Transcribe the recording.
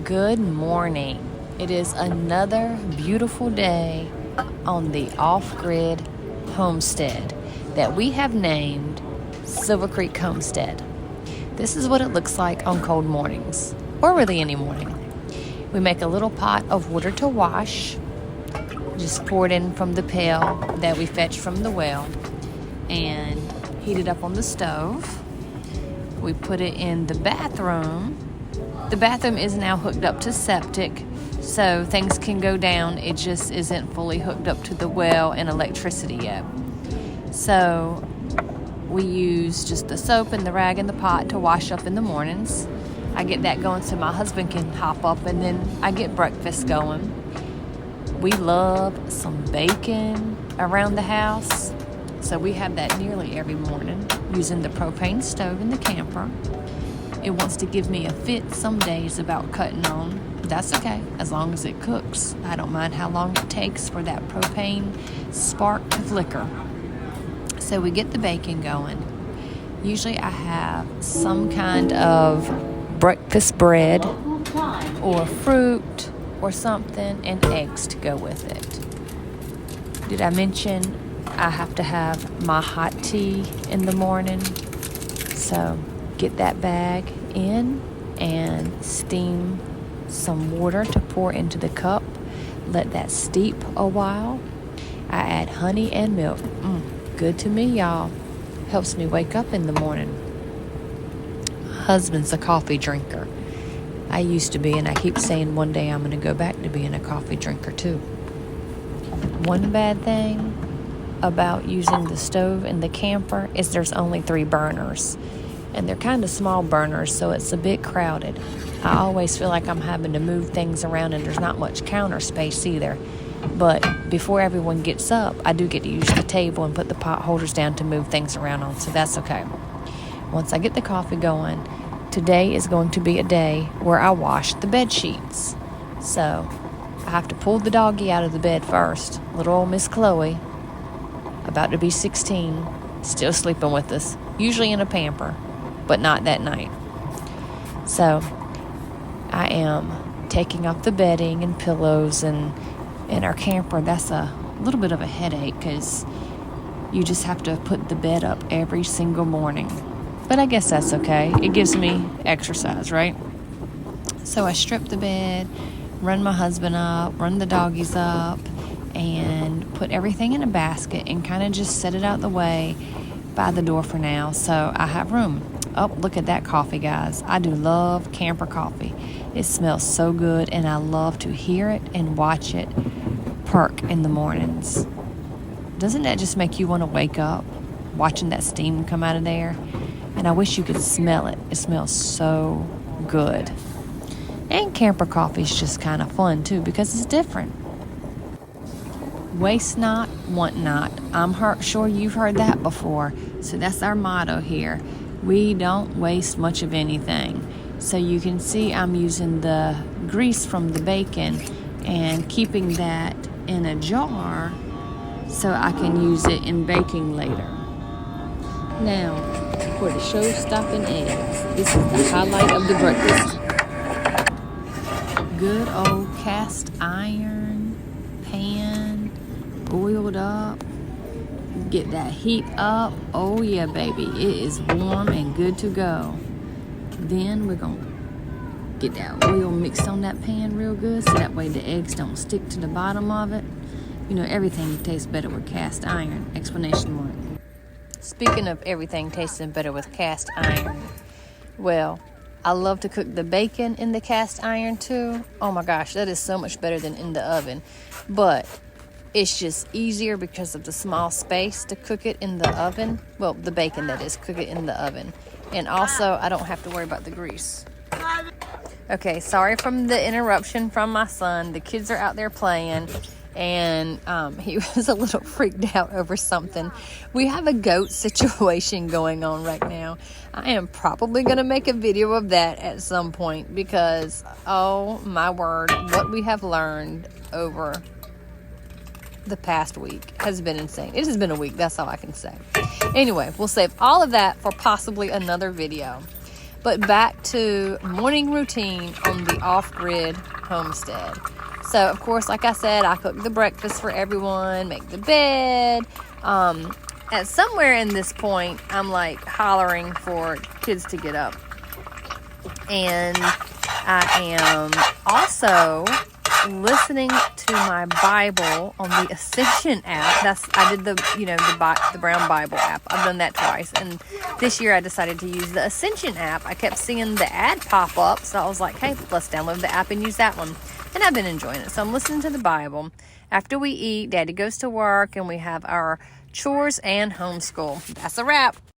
Good morning. It is another beautiful day on the off-grid homestead that we have named Silver Creek Homestead. This is what it looks like on cold mornings, or really any morning. We make a little pot of water to wash, just poured in from the pail that we fetch from the well, and heat it up on the stove. We put it in the bathroom. The bathroom is now hooked up to septic, so things can go down. It just isn't fully hooked up to the well and electricity yet. So we use just the soap and the rag and the pot to wash up in the mornings. I get that going so my husband can hop up, and then I get breakfast going. We love some bacon around the house, so we have that nearly every morning using the propane stove in the camper. It wants to give me a fit some days about cutting on. That's okay, as long as it cooks. I don't mind how long it takes for that propane spark to flicker. So we get the bacon going. Usually I have some kind of breakfast bread or fruit or something and eggs to go with it. Did I mention I have to have my hot tea in the morning? So get that bag in and steam some water to pour into the cup. Let that steep a while. I add honey and milk. Good to me, y'all. Helps me wake up in the morning. Husband's a coffee drinker. I used to be, and I keep saying one day I'm going to go back to being a coffee drinker too. One bad thing about using the stove in the camper is there's only 3 burners. And they're kind of small burners, so it's a bit crowded. I always feel like I'm having to move things around, and there's not much counter space either. But before everyone gets up, I do get to use the table and put the pot holders down to move things around on, so that's okay. Once I get the coffee going, today is going to be a day where I wash the bed sheets. So I have to pull the doggie out of the bed first. Little old Miss Chloe, about to be 16, still sleeping with us, usually in a pamper, but not that night. So I am taking off the bedding and pillows, and in our camper that's a little bit of a headache because you just have to put the bed up every single morning. But I guess that's okay. It gives me exercise, right? So I strip the bed, run my husband up, run the doggies up, and put everything in a basket and kind of just set it out the way by the door for now, so I have room. Oh, look at that coffee, guys. I do love camper coffee. It smells so good, and I love to hear it and watch it perk in the mornings. Doesn't that just make you want to wake up watching that steam come out of there? And I wish you could smell it. It smells so good. And camper coffee is just kind of fun too because it's different. Waste not, want not. I'm sure you've heard that before. So that's our motto here. We don't waste much of anything. So you can see I'm using the grease from the bacon and keeping that in a jar so I can use it in baking later. Now, for the show-stopping eggs, this is the highlight of the breakfast. Good old cast iron pan, boiled up. Get that heat up. Oh yeah, baby, it is warm and good to go. Then we're gonna get that oil mixed on that pan real good so that way the eggs don't stick to the bottom of it. You know, everything tastes better with cast iron, exclamation mark. Speaking of everything tasting better with cast iron, well, I love to cook the bacon in the cast iron too. Oh my gosh, that is so much better than in the oven. But it's just easier because of the small space to cook it in the oven. Well, the bacon, that is, cook it in the oven. And also, I don't have to worry about the grease. Okay, sorry from the interruption from my son. The kids are out there playing, and he was a little freaked out over something. We have a goat situation going on right now. I am probably going to make a video of that at some point because, oh my word, what we have learned over the past week has been insane. It has been a week, that's all I can say. Anyway, we'll save all of that for possibly another video. But back to morning routine on the off-grid homestead. So, of course, like I said, I cook the breakfast for everyone, make the bed. At somewhere in this point, I'm like hollering for kids to get up. And I am also listening to my Bible on the Ascension app. I did the Brown Bible app. I've done that twice, and this year I decided to use the Ascension app. I kept seeing the ad pop up, so I was like, hey, let's download the app and use that one. And I've been enjoying it. So I'm listening to the Bible. After we eat, Daddy goes to work, and we have our chores and homeschool. That's a wrap.